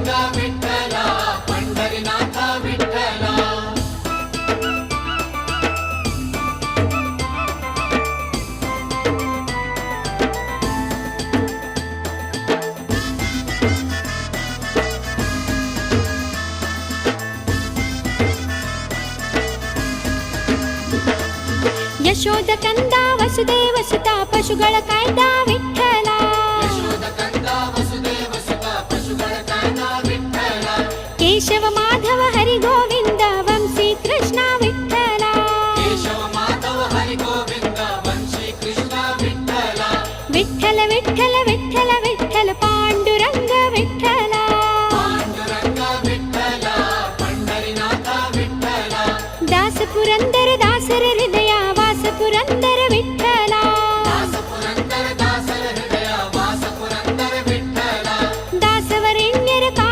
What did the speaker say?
विठ्ठला पंढरीनाथ विठ्ठला ಯಶೋದ ಕಂದ ವಸುದೇವ ಸುತ ಪಶುಗಳ ಕಾಯ್ದ ವಿಠ್ಠಲ ಯಶೋದ ಕಂದ ವಸುದೇವ ಸುತ ಪಶುಗಳ ಕಾಯ್ದ ವಿಠ್ಠಲ ಕೇಶವ ಮಾಧವ